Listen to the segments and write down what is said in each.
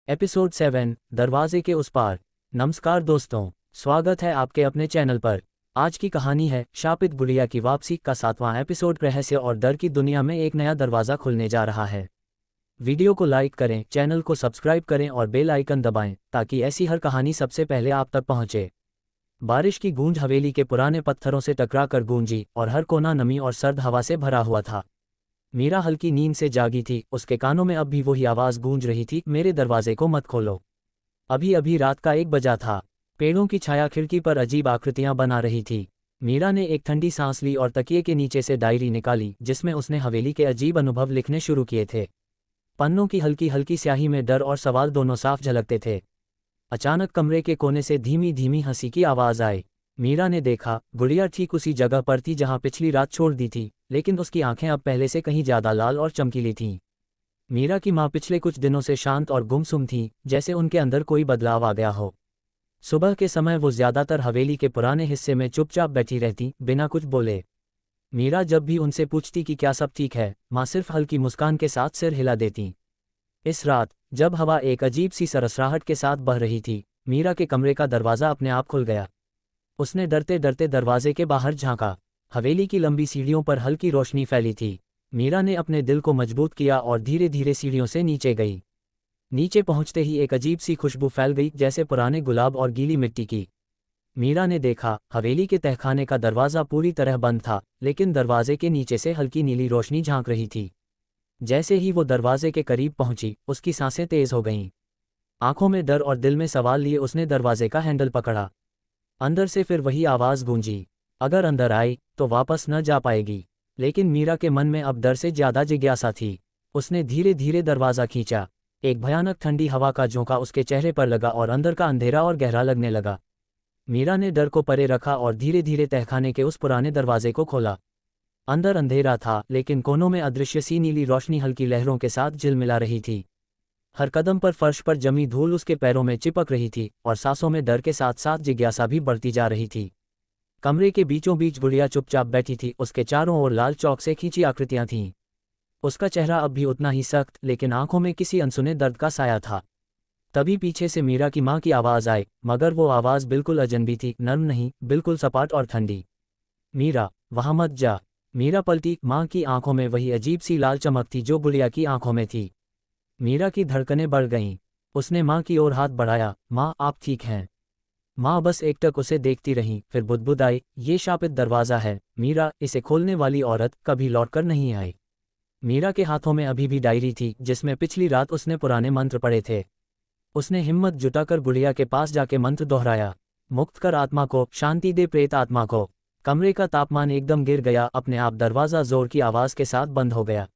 Episode 7 दरवाजे के उस पार। नमस्कार दोस्तों, स्वागत है आपके अपने चैनल पर। आज की कहानी है शापित गुड़िया की वापसी का 7वां एपिसोड। रहस्य और डर की दुनिया में एक नया दरवाज़ा खुलने जा रहा है। वीडियो को लाइक करें, चैनल को सब्सक्राइब करें और बेल आइकन दबाएं ताकि ऐसी हर कहानी सबसे पहले आप तक पहुंचे। बारिश की गूंज हवेली के पुराने पत्थरों से टकरा कर गूंजी और हर कोना नमी और सर्द हवा से भरा हुआ था। मीरा हल्की नींद से जागी थी, उसके कानों में अब भी वही आवाज़ गूंज रही थी, मेरे दरवाजे को मत खोलो। अभी अभी रात का 1 बजा था। पेड़ों की छाया खिड़की पर अजीब आकृतियां बना रही थी। मीरा ने एक ठंडी सांस ली और तकिए के नीचे से डायरी निकाली जिसमें उसने हवेली के अजीब अनुभव लिखने शुरू किए थे। पन्नों की हल्की हल्की स्याही में डर और सवाल दोनों साफ झलकते थे। अचानक कमरे के कोने से धीमी धीमी हंसी की आवाज़ आई। मीरा ने देखा, गुड़िया ठीक उसी जगह पर थी जहां पिछली रात छोड़ दी थी, लेकिन उसकी आंखें अब पहले से कहीं ज़्यादा लाल और चमकीली थीं। मीरा की माँ पिछले कुछ दिनों से शांत और गुमसुम थी, जैसे उनके अंदर कोई बदलाव आ गया हो। सुबह के समय वो ज़्यादातर हवेली के पुराने हिस्से में चुपचाप बैठी रहती, बिना कुछ बोले। मीरा जब भी उनसे पूछती कि क्या सब ठीक है, माँ सिर्फ हल्की मुस्कान के साथ सिर हिला देती। इस रात, जब हवा एक अजीब सी सरसराहट के साथ बह रही थी, मीरा के कमरे का दरवाज़ा अपने आप खुल गया। उसने डरते डरते दरवाजे के बाहर झांका। हवेली की लंबी सीढ़ियों पर हल्की रोशनी फैली थी। मीरा ने अपने दिल को मजबूत किया और धीरे धीरे सीढ़ियों से नीचे गई। नीचे पहुंचते ही एक अजीब सी खुशबू फैल गई, जैसे पुराने गुलाब और गीली मिट्टी की। मीरा ने देखा, हवेली के तहखाने का दरवाज़ा पूरी तरह बंद था, लेकिन दरवाजे के नीचे से हल्की नीली रोशनी झांक रही थी। जैसे ही वो दरवाजे के करीब पहुंची, उसकी सांसें तेज हो गईं। आंखों में डर और दिल में सवाल लिए उसने दरवाजे का हैंडल पकड़ा। अंदर से फिर वही आवाज़ गूंजी, अगर अंदर आई तो वापस न जा पाएगी। लेकिन मीरा के मन में अब डर से ज़्यादा जिज्ञासा थी। उसने धीरे धीरे दरवाज़ा खींचा। एक भयानक ठंडी हवा का झोंका उसके चेहरे पर लगा और अंदर का अंधेरा और गहरा लगने लगा। मीरा ने डर को परे रखा और धीरे धीरे तहखाने के उस पुराने दरवाजे को खोला। अंदर अंधेरा था, लेकिन कोनों में अदृश्य सी नीली रोशनी हल्की लहरों के साथ झिलमिला रही थी। हर कदम पर फर्श पर जमी धूल उसके पैरों में चिपक रही थी और सांसों में डर के साथ साथ जिज्ञासा भी बढ़ती जा रही थी। कमरे के बीचों बीच गुड़िया चुपचाप बैठी थी, उसके चारों ओर लाल चौक से खींची आकृतियां थीं। उसका चेहरा अब भी उतना ही सख्त, लेकिन आंखों में किसी अनसुने दर्द का साया था। तभी पीछे से मीरा की माँ की आवाज़ आई, मगर वो आवाज़ बिल्कुल अजनबी थी, नर्म नहीं, बिल्कुल सपाट और ठंडी। मीरा, वहाँ मत जा। मीरा पलटी। माँ की आंखों में वही अजीब सी लाल चमक थी जो गुड़िया की आंखों में थी। मीरा की धड़कनें बढ़ गईं। उसने माँ की ओर हाथ बढ़ाया, माँ आप ठीक हैं? माँ बस एकटक उसे देखती रहीं, फिर बुदबुदाई, ये शापित दरवाज़ा है मीरा, इसे खोलने वाली औरत कभी लौटकर नहीं आई। मीरा के हाथों में अभी भी डायरी थी जिसमें पिछली रात उसने पुराने मंत्र पढ़े थे। उसने हिम्मत जुटाकर गुड़िया के पास जाके मंत्र दोहराया, मुक्त कर आत्मा को, शांति दे प्रेत आत्मा को। कमरे का तापमान एकदम गिर गया। अपने आप दरवाज़ा जोर की आवाज़ के साथ बंद हो गया।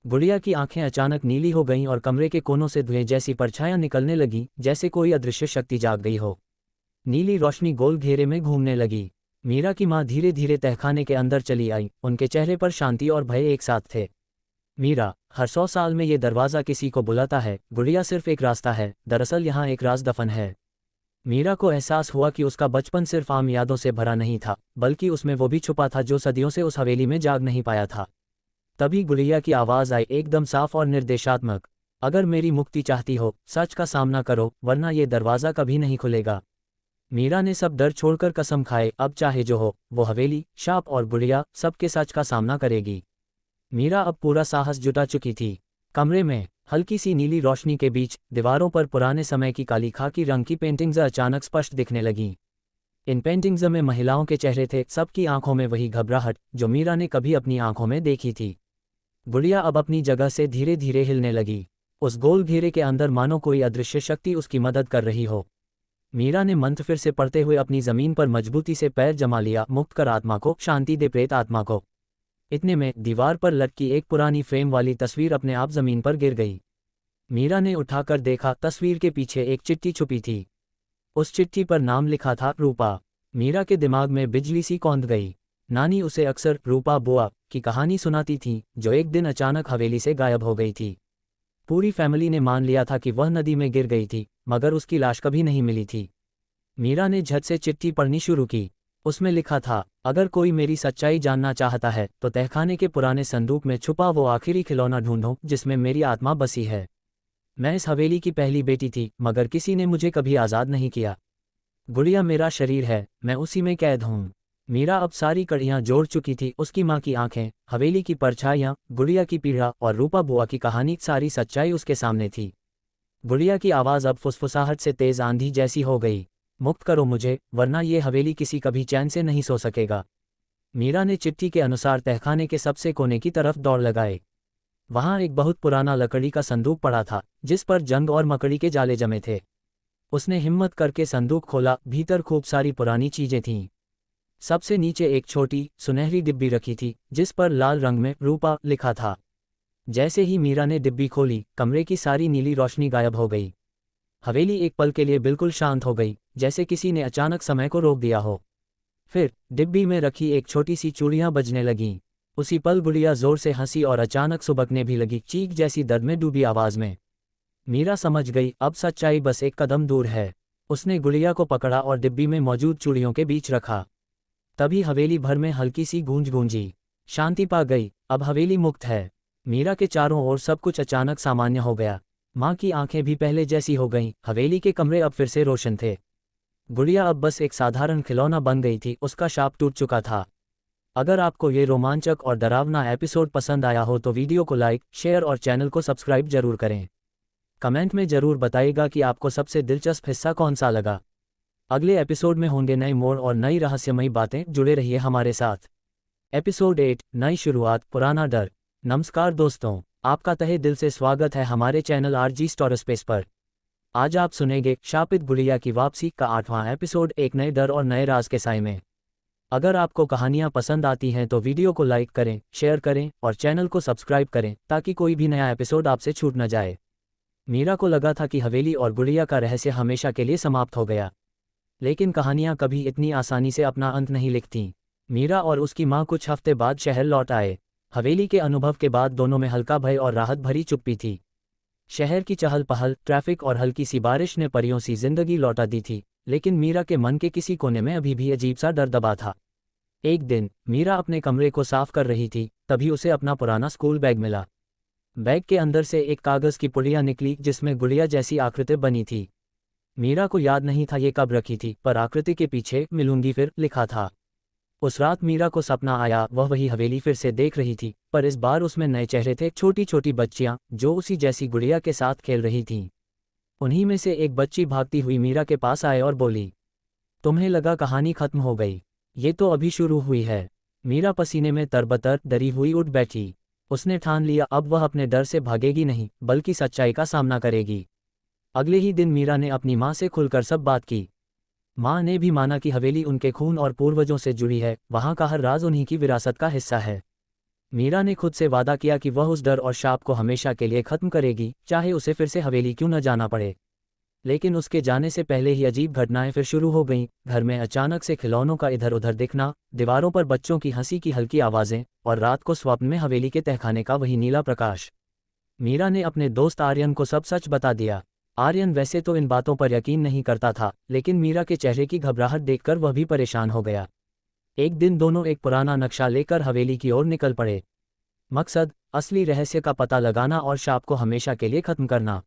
गुड़िया की आंखें अचानक नीली हो गईं और कमरे के कोनों से धुएं जैसी परछायां निकलने लगीं, जैसे कोई अदृश्य शक्ति जाग गई हो। नीली रोशनी गोल घेरे में घूमने लगी। मीरा की माँ धीरे धीरे तहखाने के अंदर चली आई, उनके चेहरे पर शांति और भय एक साथ थे। मीरा, हर 100 साल में ये दरवाज़ा किसी को बुलाता है, गुड़िया सिर्फ एक रास्ता है, दरअसल यहाँ एक राज दफन है। मीरा को एहसास हुआ कि उसका बचपन सिर्फ आम यादों से भरा नहीं था, बल्कि उसमें वो भी छुपा था जो सदियों से उस हवेली में जाग नहीं पाया था। तभी गुड़िया की आवाज़ आई, एकदम साफ और निर्देशात्मक, अगर मेरी मुक्ति चाहती हो, सच का सामना करो, वरना ये दरवाज़ा कभी नहीं खुलेगा। मीरा ने सब डर छोड़कर कसम खाए, अब चाहे जो हो, वो हवेली, शाप और गुड़िया सबके सच का सामना करेगी। मीरा अब पूरा साहस जुटा चुकी थी। कमरे में हल्की सी नीली रोशनी के बीच दीवारों पर पुराने समय की काली खाकी रंग की पेंटिंग्स अचानक स्पष्ट दिखने लगीं। इन पेंटिंग्स में महिलाओं के चेहरे थे, सबकी आंखों में वही घबराहट जो मीरा ने कभी अपनी आंखों में देखी थी। गुड़िया अब अपनी जगह से धीरे धीरे हिलने लगी। उस गोल घेरे के अंदर मानो कोई अदृश्य शक्ति उसकी मदद कर रही हो। मीरा ने मंत्र फिर से पढ़ते हुए अपनी ज़मीन पर मजबूती से पैर जमा लिया, मुक्त कर आत्मा को, शांति दे प्रेत आत्मा को। इतने में दीवार पर लटकी एक पुरानी फ्रेम वाली तस्वीर अपने आप ज़मीन पर गिर गई। मीरा ने उठाकर देखा, तस्वीर के पीछे एक चिट्ठी छुपी थी। उस चिट्ठी पर नाम लिखा था, रूपा। मीरा के दिमाग में बिजली सी कौंध गई। नानी उसे अक्सर रूपा बुआ की कहानी सुनाती थी, जो एक दिन अचानक हवेली से गायब हो गई थी। पूरी फैमिली ने मान लिया था कि वह नदी में गिर गई थी, मगर उसकी लाश कभी नहीं मिली थी। मीरा ने झट से चिट्ठी पढ़नी शुरू की। उसमें लिखा था, अगर कोई मेरी सच्चाई जानना चाहता है तो तहखाने के पुराने संदूक में छुपा वो आखिरी खिलौना ढूंढो जिसमें मेरी आत्मा बसी है। मैं इस हवेली की पहली बेटी थी, मगर किसी ने मुझे कभी आज़ाद नहीं किया। गुड़िया मेरा शरीर है, मैं उसी में कैद हूँ। मीरा अब सारी कड़ियाँ जोड़ चुकी थी, उसकी माँ की आंखें, हवेली की परछाइयाँ, गुड़िया की पीड़ा और रूपा बुआ की कहानी, सारी सच्चाई उसके सामने थी। गुड़िया की आवाज़ अब फुसफुसाहट से तेज आंधी जैसी हो गई। मुक्त करो मुझे, वरना ये हवेली किसी कभी चैन से नहीं सो सकेगा। मीरा ने चिट्ठी के अनुसार तहखाने के सबसे कोने की तरफ दौड़ लगाए। वहां एक बहुत पुराना लकड़ी का संदूक पड़ा था, जिस पर जंग और मकड़ी के जाले जमे थे। उसने हिम्मत करके संदूक खोला, भीतर खूब सारी पुरानी चीजें थीं। सबसे नीचे एक छोटी सुनहरी डिब्बी रखी थी, जिस पर लाल रंग में रूपा लिखा था। जैसे ही मीरा ने डिब्बी खोली, कमरे की सारी नीली रोशनी गायब हो गई। हवेली एक पल के लिए बिल्कुल शांत हो गई, जैसे किसी ने अचानक समय को रोक दिया हो। फिर डिब्बी में रखी एक छोटी सी चूड़ियां बजने लगीं। उसी पल गुड़िया जोर से हंसी और अचानक सुबकने भी लगी, चीख जैसी दर्द में डूबी आवाज में। मीरा समझ गई, अब सच्चाई बस एक कदम दूर है। उसने गुड़िया को पकड़ा और डिब्बी में मौजूद चूड़ियों के बीच रखा। तभी हवेली भर में हल्की सी गूंज गूंजी। शांति पा गई, अब हवेली मुक्त है। मीरा के चारों ओर सब कुछ अचानक सामान्य हो गया। माँ की आंखें भी पहले जैसी हो गईं, हवेली के कमरे अब फिर से रोशन थे। गुड़िया अब बस एक साधारण खिलौना बन गई थी, उसका शाप टूट चुका था। अगर आपको ये रोमांचक और डरावना एपिसोड पसंद आया हो तो वीडियो को लाइक, शेयर और चैनल को सब्सक्राइब जरूर करें। कमेंट में जरूर बताइएगा कि आपको सबसे दिलचस्प हिस्सा कौन सा लगा। अगले एपिसोड में होंगे नए मोड़ और नई रहस्यमयी बातें, जुड़े रहिए हमारे साथ। एपिसोड 8, नई शुरुआत, पुराना डर। नमस्कार दोस्तों, आपका तहे दिल से स्वागत है हमारे चैनल आरजी स्टोरी स्पेस पर। आज आप सुनेंगे शापित गुड़िया की वापसी का 8वां एपिसोड, एक नए डर और नए राज के साए में। अगर आपको कहानियां पसंद आती हैं तो वीडियो को लाइक करें, शेयर करें और चैनल को सब्सक्राइब करें, ताकि कोई भी नया एपिसोड आपसे छूट न जाए। मीरा को लगा था कि हवेली और गुड़िया का रहस्य हमेशा के लिए समाप्त हो गया, लेकिन कहानियां कभी इतनी आसानी से अपना अंत नहीं लिखतीं। मीरा और उसकी माँ कुछ हफ्ते बाद शहर लौट आए। हवेली के अनुभव के बाद दोनों में हल्का भय और राहत भरी चुप्पी थी। शहर की चहल पहल, ट्रैफिक और हल्की सी बारिश ने परियों सी जिंदगी लौटा दी थी, लेकिन मीरा के मन के किसी कोने में अभी भी अजीब सा डर दबा था। एक दिन मीरा अपने कमरे को साफ कर रही थी, तभी उसे अपना पुराना स्कूल बैग मिला। बैग के अंदर से एक कागज की पुड़िया निकली, जिसमें गुड़िया जैसी आकृति बनी थी। मीरा को याद नहीं था ये कब रखी थी, पर आकृति के पीछे मिलूंगी फिर लिखा था। उस रात मीरा को सपना आया, वह वही हवेली फिर से देख रही थी, पर इस बार उसमें नए चेहरे थे, छोटी छोटी बच्चियां जो उसी जैसी गुड़िया के साथ खेल रही थीं। उन्हीं में से एक बच्ची भागती हुई मीरा के पास आए और बोली, तुम्हें लगा कहानी खत्म हो गई? ये तो अभी शुरू हुई है। मीरा पसीने में तरबतर डरी हुई उठ बैठी। उसने ठान लिया, अब वह अपने डर से भागेगी नहीं, बल्कि सच्चाई का सामना करेगी। अगले ही दिन मीरा ने अपनी माँ से खुलकर सब बात की। माँ ने भी माना कि हवेली उनके खून और पूर्वजों से जुड़ी है, वहाँ का हर राज उन्हीं की विरासत का हिस्सा है। मीरा ने खुद से वादा किया कि वह उस डर और शाप को हमेशा के लिए खत्म करेगी, चाहे उसे फिर से हवेली क्यों न जाना पड़े। लेकिन उसके जाने से पहले ही अजीब घटनाएं फिर शुरू हो गईं। घर में अचानक से खिलौनों का इधर उधर दिखना, दीवारों पर बच्चों की हंसी की हल्की आवाज़ें, और रात को स्वप्न में हवेली के तहखाने का वही नीला प्रकाश। मीरा ने अपने दोस्त आर्यन को सब सच बता दिया। आर्यन वैसे तो इन बातों पर यकीन नहीं करता था, लेकिन मीरा के चेहरे की घबराहट देखकर वह भी परेशान हो गया। एक दिन दोनों एक पुराना नक्शा लेकर हवेली की ओर निकल पड़े। मकसद, असली रहस्य का पता लगाना और शाप को हमेशा के लिए खत्म करना।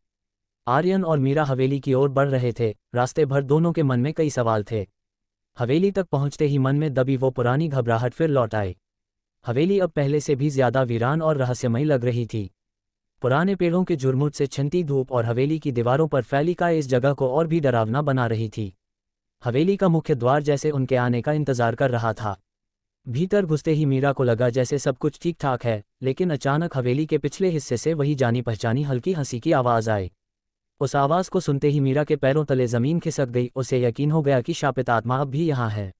आर्यन और मीरा हवेली की ओर बढ़ रहे थे। रास्ते भर दोनों के मन में कई सवाल थे। हवेली तक पहुंचते ही मन में दबी वो पुरानी घबराहट फिर लौट आई। हवेली अब पहले से भी ज्यादा वीरान और रहस्यमयी लग रही थी। पुराने पेड़ों के झुरमुट से छिनती धूप और हवेली की दीवारों पर फैली काई इस जगह को और भी डरावना बना रही थी। हवेली का मुख्य द्वार जैसे उनके आने का इंतजार कर रहा था। भीतर घुसते ही मीरा को लगा जैसे सब कुछ ठीक ठाक है, लेकिन अचानक हवेली के पिछले हिस्से से वही जानी पहचानी हल्की हंसी की आवाज़ आई। उस आवाज़ को सुनते ही मीरा के पैरों तले जमीन खिसक गई। उसे यकीन हो गया कि शापित आत्मा अब भी यहाँ है।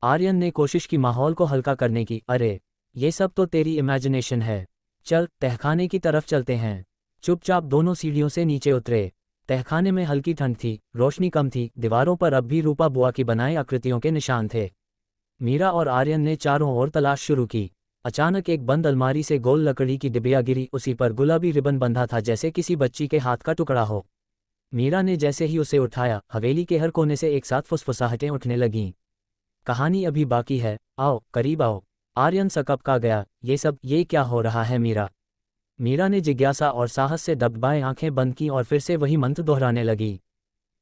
आर्यन ने कोशिश की माहौल को हल्का करने की, अरे ये सब तो तेरी इमेजिनेशन है, चल तहखाने की तरफ चलते हैं। चुपचाप दोनों सीढ़ियों से नीचे उतरे। तहखाने में हल्की ठंड थी, रोशनी कम थी, दीवारों पर अब भी रूपा बुआ की बनाई आकृतियों के निशान थे। मीरा और आर्यन ने चारों ओर तलाश शुरू की। अचानक एक बंद अलमारी से गोल लकड़ी की डिबिया गिरी, उसी पर गुलाबी रिबन बंधा था, जैसे किसी बच्ची के हाथ का टुकड़ा हो। मीरा ने जैसे ही उसे उठाया, हवेली के हर कोने से एक साथ फुसफुसाहटें उठने लगीं। कहानी अभी बाकी है, आओ करीब आओ। आर्यन सकपका गया, ये क्या हो रहा है मीरा? मीरा ने जिज्ञासा और साहस से दबदबाए आंखें बंद की और फिर से वही मंत्र दोहराने लगी।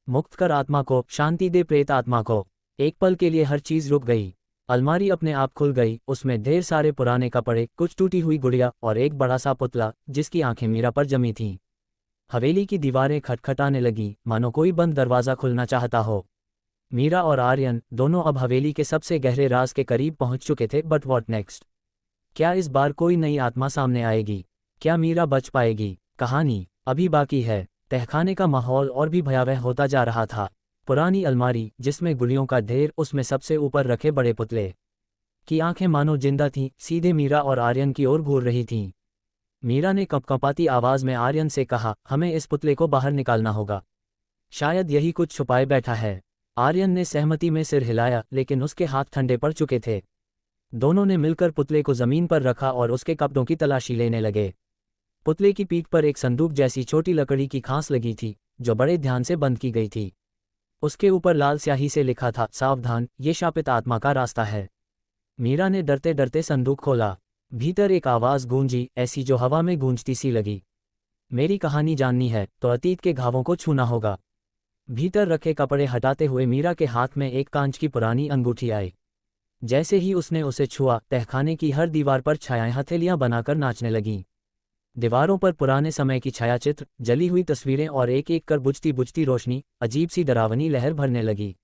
मुक्त कर आत्मा को, शांति दे प्रेत आत्मा को। एक पल के लिए हर चीज रुक गई। अलमारी अपने आप खुल गई, उसमें ढेर सारे पुराने कपड़े, कुछ टूटी हुई गुड़िया और एक बड़ा सा पुतला जिसकी आंखें मीरा पर जमी थीं। हवेली की दीवारें खटखटाने लगी, मानो कोई बंद दरवाज़ा खुलना चाहता हो। मीरा और आर्यन दोनों अब हवेली के सबसे गहरे राज के करीब पहुंच चुके थे। But what next? क्या इस बार कोई नई आत्मा सामने आएगी? क्या मीरा बच पाएगी? कहानी अभी बाकी है। तहखाने का माहौल और भी भयावह होता जा रहा था। पुरानी अलमारी जिसमें गुलियों का ढेर, उसमें सबसे ऊपर रखे बड़े पुतले की आंखें मानो जिंदा थीं, सीधे मीरा और आर्यन की ओर घूर रही थीं। मीरा ने कंपकंपाती आवाज में आर्यन से कहा, हमें इस पुतले को बाहर निकालना होगा। शायद यही कुछ छुपाए बैठा है। आर्यन ने सहमति में सिर हिलाया, लेकिन उसके हाथ ठंडे पड़ चुके थे। दोनों ने मिलकर पुतले को जमीन पर रखा और उसके कपड़ों की तलाशी लेने लगे। पुतले की पीठ पर एक संदूक जैसी छोटी लकड़ी की खांस लगी थी, जो बड़े ध्यान से बंद की गई थी। उसके ऊपर लाल स्याही से लिखा था, सावधान, ये शापित आत्मा का रास्ता है। मीरा ने डरते डरते संदूक खोला। भीतर एक आवाज गूंजी, ऐसी जो हवा में गूंजती सी लगी। मेरी कहानी जाननी है तो अतीत के घावों को छूना होगा। भीतर रखे कपड़े हटाते हुए मीरा के हाथ में एक कांच की पुरानी अंगूठी आई। जैसे ही उसने उसे छुआ, तहखाने की हर दीवार पर छायाएं हथेलियां बनाकर नाचने लगीं। दीवारों पर पुराने समय की छायाचित्र, जली हुई तस्वीरें और एक एक कर बुझती बुझती रोशनी, अजीब सी डरावनी लहर भरने लगी।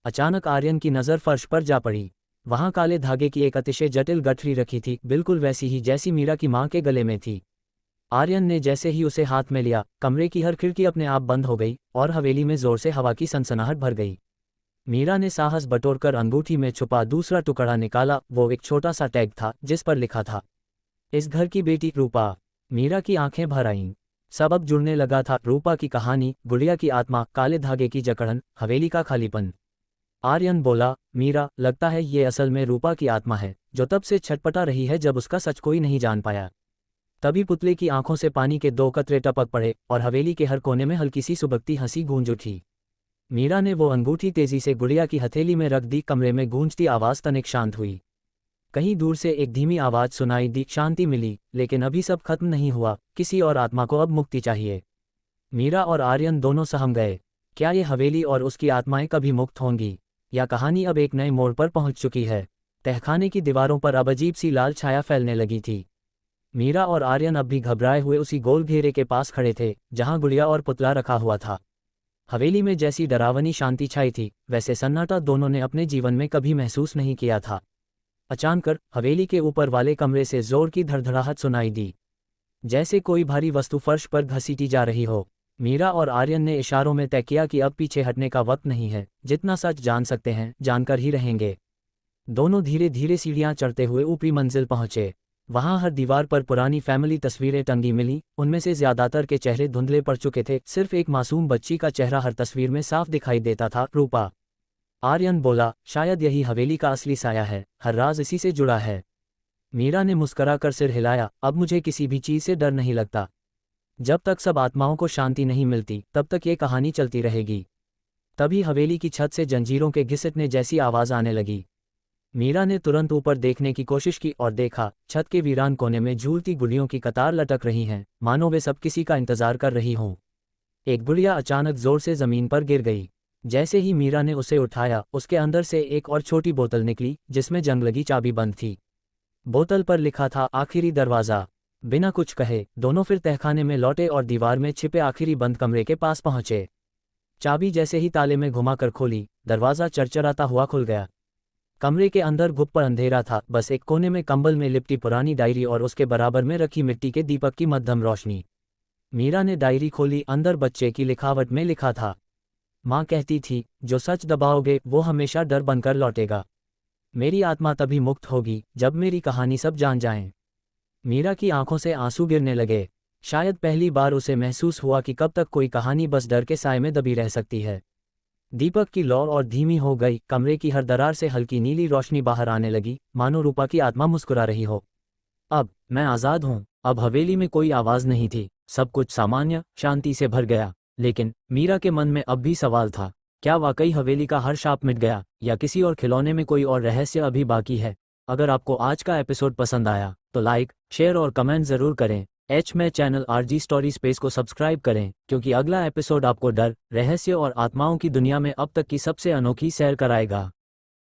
अचानक आर्यन की नज़र फर्श पर जा पड़ी। वहां काले धागे की एक अतिशय जटिल गठरी रखी थी, बिल्कुल वैसी ही जैसी मीरा की मां के गले में थी। आर्यन ने जैसे ही उसे हाथ में लिया, कमरे की हर खिड़की अपने आप बंद हो गई और हवेली में जोर से हवा की सनसनाहट भर गई। मीरा ने साहस बटोरकर अंगूठी में छुपा दूसरा टुकड़ा निकाला। वो एक छोटा सा टैग था जिस पर लिखा था, इस घर की बेटी रूपा। मीरा की आंखें भर आईं। सब अब जुड़ने लगा था। रूपा की कहानी, गुड़िया की आत्मा, काले धागे की जकड़न, हवेली का खालीपन। आर्यन बोला, मीरा, लगता है ये असल में रूपा की आत्मा है, जो तब से छटपटा रही है जब उसका सच कोई नहीं जान पाया। तभी पुतले की आंखों से पानी के 2 कतरे टपक पड़े और हवेली के हर कोने में हल्की सी सुबकती हंसी गूंज उठी। मीरा ने वो अंगूठी तेजी से गुड़िया की हथेली में रख दी। कमरे में गूंजती आवाज तनिक शांत हुई। कहीं दूर से एक धीमी आवाज सुनाई दी, शांति मिली, लेकिन अभी सब खत्म नहीं हुआ। किसी और आत्मा को अब मुक्ति चाहिए। मीरा और आर्यन दोनों सहम गए। क्या ये हवेली और उसकी आत्माएं कभी मुक्त होंगी, या कहानी अब एक नए मोड़ पर पहुंच चुकी है? तहखाने की दीवारों पर अब अजीब सी लाल छाया फैलने लगी थी। मीरा और आर्यन अब भी घबराए हुए उसी गोल घेरे के पास खड़े थे जहां गुड़िया और पुतला रखा हुआ था। हवेली में जैसी डरावनी शांति छाई थी, वैसे सन्नाटा दोनों ने अपने जीवन में कभी महसूस नहीं किया था। अचानक हवेली के ऊपर वाले कमरे से जोर की धड़धड़ाहट सुनाई दी, जैसे कोई भारी वस्तु फर्श पर घसीटी जा रही हो। मीरा और आर्यन ने इशारों में तय किया कि अब पीछे हटने का वक्त नहीं है। जितना सच जान सकते हैं, जानकर ही रहेंगे। दोनों धीरे धीरे सीढ़ियां चढ़ते हुए ऊपरी मंजिल पहुंचे। वहां हर दीवार पर पुरानी फैमिली तस्वीरें टंगी मिली। उनमें से ज्यादातर के चेहरे धुंधले पड़ चुके थे। सिर्फ एक मासूम बच्ची का चेहरा हर तस्वीर में साफ दिखाई देता था, रूपा। आर्यन बोला, शायद यही हवेली का असली साया है, हर राज इसी से जुड़ा है। मीरा ने मुस्कुराकर सिर हिलाया, अब मुझे किसी भी चीज से डर नहीं लगता। जब तक सब आत्माओं को शांति नहीं मिलती, तब तक ये कहानी चलती रहेगी। तभी हवेली की छत से जंजीरों के घिसटने जैसी आवाज आने लगी। मीरा ने तुरंत ऊपर देखने की कोशिश की और देखा, छत के वीरान कोने में झूलती गुड़ियों की कतार लटक रही हैं, मानो वे सब किसी का इंतजार कर रही हों। एक गुड़िया अचानक जोर से जमीन पर गिर गई। जैसे ही मीरा ने उसे उठाया, उसके अंदर से एक और छोटी बोतल निकली जिसमें जंग लगी चाबी बंद थी। बोतल पर लिखा था, आखिरी दरवाज़ा। बिना कुछ कहे दोनों फिर तहखाने में लौटे और दीवार में छिपे आखिरी बंद कमरे के पास पहुंचे। चाबी जैसे ही ताले में घुमाकर खोली, दरवाज़ा चरचराता हुआ खुल गया। कमरे के अंदर गुप्त अंधेरा था। बस एक कोने में कंबल में लिपटी पुरानी डायरी और उसके बराबर में रखी मिट्टी के दीपक की मध्यम रोशनी। मीरा ने डायरी खोली। अंदर बच्चे की लिखावट में लिखा था, माँ कहती थी, जो सच दबाओगे वो हमेशा डर बनकर लौटेगा। मेरी आत्मा तभी मुक्त होगी जब मेरी कहानी सब जान जाएं। मीरा की आंखों से आंसू गिरने लगे। शायद पहली बार उसे महसूस हुआ कि कब तक कोई कहानी बस डर के साए में दबी रह सकती है। दीपक की लौ और धीमी हो गई। कमरे की हर दरार से हल्की नीली रोशनी बाहर आने लगी, मानो रूपा की आत्मा मुस्कुरा रही हो। अब मैं आज़ाद हूँ। अब हवेली में कोई आवाज़ नहीं थी। सब कुछ सामान्य शांति से भर गया। लेकिन मीरा के मन में अब भी सवाल था, क्या वाकई हवेली का हर शाप मिट गया, या किसी और खिलौने में कोई और रहस्य अभी बाकी है? अगर आपको आज का एपिसोड पसंद आया तो लाइक, शेयर और कमेंट ज़रूर करें। एच में चैनल आरजी स्टोरी स्पेस को सब्सक्राइब करें, क्योंकि अगला एपिसोड आपको डर, रहस्य और आत्माओं की दुनिया में अब तक की सबसे अनोखी सैर कराएगा।